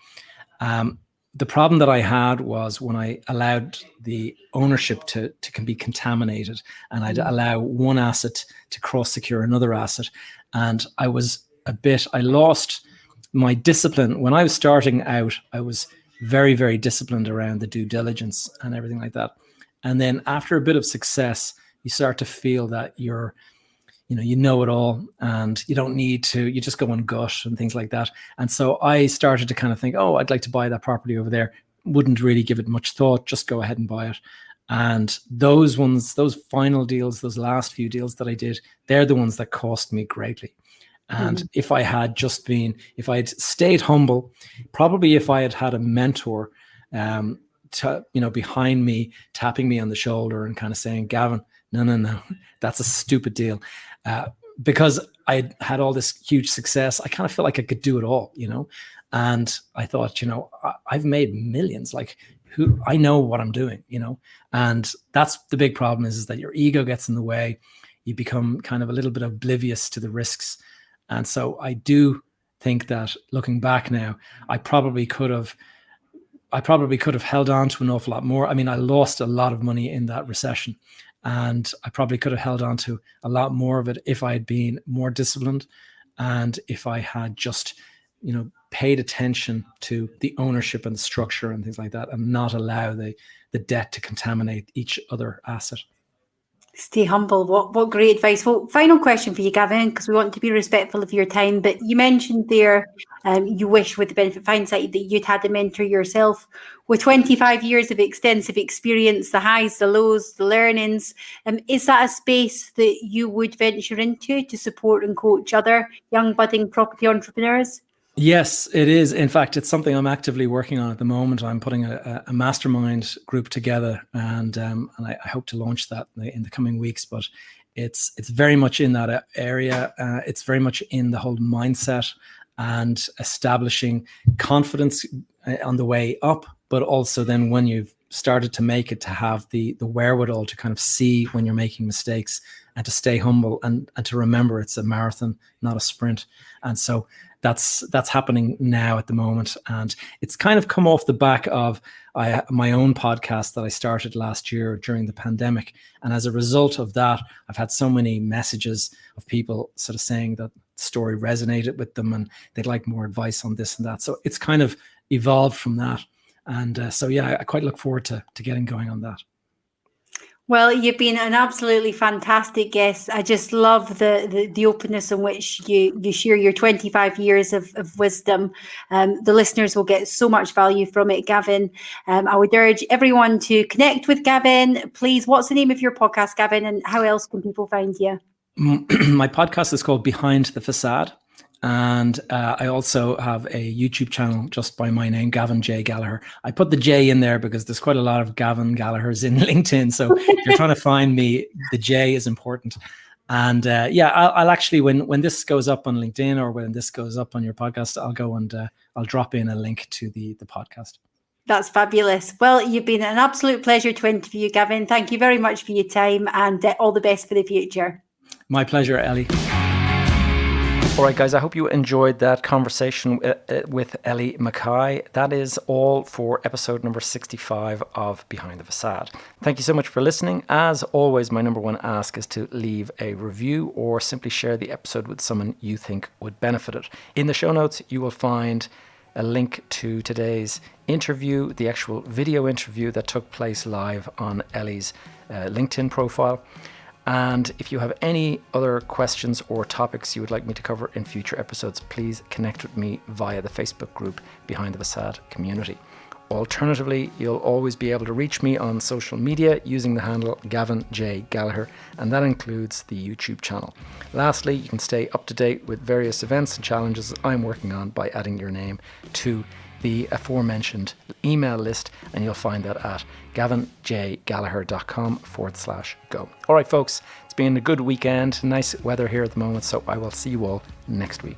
The problem that I had was when I allowed the ownership to be contaminated, and I'd allow one asset to cross-secure another asset. And I lost my discipline. When I was starting out, I was very, very disciplined around the due diligence and everything like that. And then after a bit of success, you start to feel that you know it all and you don't need to, you just go on gut and things like that. And so I started to kind of think, oh, I'd like to buy that property over there. Wouldn't really give it much thought, just go ahead and buy it. And those final deals, those last few deals that I did, they're the ones that cost me greatly. And if I had stayed humble, probably if I had had a mentor, behind me, tapping me on the shoulder and kind of saying, Gavin, no, that's a stupid deal. Because I had all this huge success, I kind of felt like I could do it all, and I thought, I've made millions, I know what I'm doing, and that's the big problem is that your ego gets in the way. You become kind of a little bit oblivious to the risks. And so I do think that looking back now, I probably could have held on to an awful lot more. I mean, I lost a lot of money in that recession, and I probably could have held on to a lot more of it if I had been more disciplined and if I had just, paid attention to the ownership and the structure and things like that, and not allow the debt to contaminate each other asset. Stay humble. What great advice. Well, final question for you, Gavin, because we want to be respectful of your time. But you mentioned there you wish, with the benefit of hindsight, that you'd had a mentor yourself. With 25 years of extensive experience, the highs, the lows, the learnings, is that a space that you would venture into to support and coach other young budding property entrepreneurs? Yes, it is. In fact, it's something I'm actively working on at the moment. I'm putting a mastermind group together, and I hope to launch that in the coming weeks. But it's very much in that area. It's very much in the whole mindset and establishing confidence on the way up, but also then when you've started to make it, to have the wherewithal to kind of see when you're making mistakes and to stay humble and to remember it's a marathon, not a sprint. And so that's happening now at the moment, and it's kind of come off the back of my own podcast that I started last year during the pandemic. And as a result of that, I've had so many messages of people sort of saying that the story resonated with them and they'd like more advice on this and that. So it's kind of evolved from that. And I quite look forward to getting going on that. Well, you've been an absolutely fantastic guest. I just love the openness in which you share your 25 years of wisdom. The listeners will get so much value from it, Gavin. I would urge everyone to connect with Gavin. Please, what's the name of your podcast, Gavin, and how else can people find you? My podcast is called Behind the Facade. And I also have a YouTube channel just by my name, Gavin J. Gallagher. I put the J in there because there's quite a lot of Gavin Gallaghers in LinkedIn. So if you're trying to find me, the J is important. And I'll actually, when this goes up on LinkedIn or when this goes up on your podcast, I'll go and I'll drop in a link to the podcast. That's fabulous. Well, you've been an absolute pleasure to interview, Gavin. Thank you very much for your time, and all the best for the future. My pleasure, Ellie. All right, guys, I hope you enjoyed that conversation with Ellie McKay. That is all for episode number 65 of Behind the Facade. Thank you so much for listening. As always, my number one ask is to leave a review or simply share the episode with someone you think would benefit it. In the show notes, you will find a link to today's interview, the actual video interview that took place live on Ellie's LinkedIn profile. And if you have any other questions or topics you would like me to cover in future episodes, please connect with me via the Facebook group Behind the Facade Community. Alternatively, you'll always be able to reach me on social media using the handle Gavin J. Gallagher, and that includes the YouTube channel. Lastly, you can stay up to date with various events and challenges I'm working on by adding your name to the aforementioned email list, and you'll find that at gavinjgallagher.com/go. All right, folks, it's been a good weekend. Nice weather here at the moment, so I will see you all next week.